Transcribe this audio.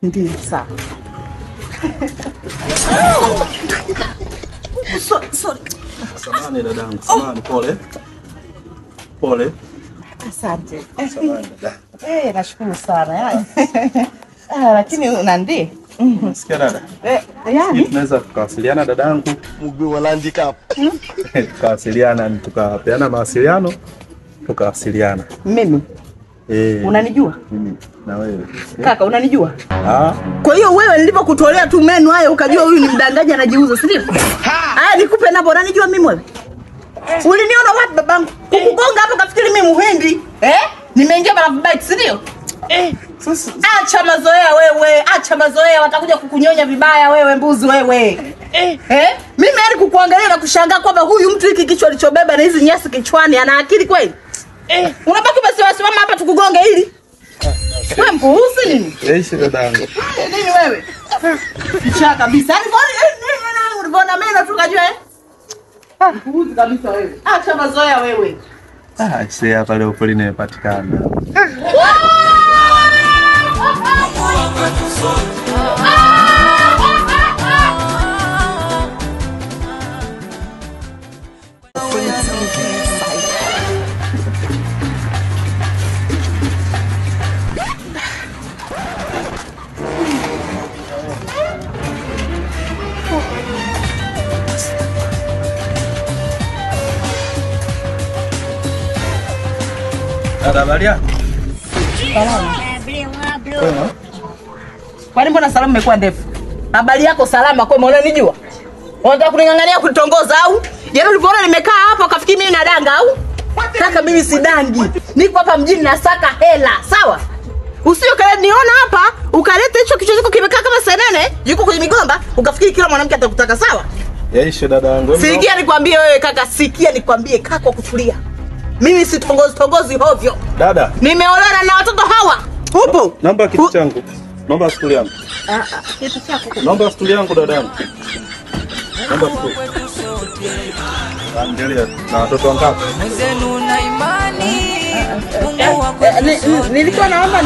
Ndiyo, sawa. Sorry. Samahani dadangu, samahani, pole. Pole. Asante. Nashukuru sana. Lakini unandi? Sikia dada. Yani tunaweza tukawasiliana dadangu. Mguu wa Land Cup. Tukawasiliana, tukapeana mawasiliano, tukawasiliana. Mimi? Unanijua? Mimi na wewe. Kaka, unanijua? Kwa hiyo wewe nilipokutolea tu menu hayo ukajua huyu ni mdangaji anajiuza, si ndio? Haya nikupe namba, unanijua mimi wewe? Uliniona wapi babangu? Kukugonga hapo kafikiri mimi muhindi. Nimeingia mara vibaya, si ndio? Acha mazoea wewe, acha mazoea, watakuja kukunyonya vibaya wewe mbuzi wewe. Mimi hadi kukuangalia na kushangaa kwamba huyu mtu hiki kichwa alichobeba na hizi nyasi kichwani ana akili kweli? Unabaki basi wasimama hapa tukugonge hili. Wewe mpuuzi nini? Yaishi dadangu. Nini wewe? Kicha kabisa. Yaani unaona mimi tukajua mpuuzi kabisa wewe. Acha mazoea wewe. Si hapa leo pole nimepatikana. Ada Maria? Salama. Kwani mbona salamu imekuwa ndefu? Habari yako salama kwa maana unanijua? Unataka kuningangania kutongoza au? Yaani ulipoona nimekaa hapa ukafikiri mimi nadanga au? Kaka mimi si dangi. Niko hapa mjini nasaka hela, sawa? Usio kale niona hapa, ukaleta hicho kichwa chako kimekaa kama senene, yuko kwenye migomba, ukafikiri kila mwanamke atakutaka, sawa? Yaishi dadangu. Sikia nikwambie wewe kaka, sikia nikwambie kaka kutulia. Mimi si tongozi hovyo. Dada. Nimeolewa na watoto hawa. Upo? Naomba kitu changu. Naomba stuli yangu. Kitu chako. Naomba stuli yangu dadangu. Naomba stuli. Angalia na watoto wangapi? Mzenu na imani. Mungu wako. Nilikuwa naomba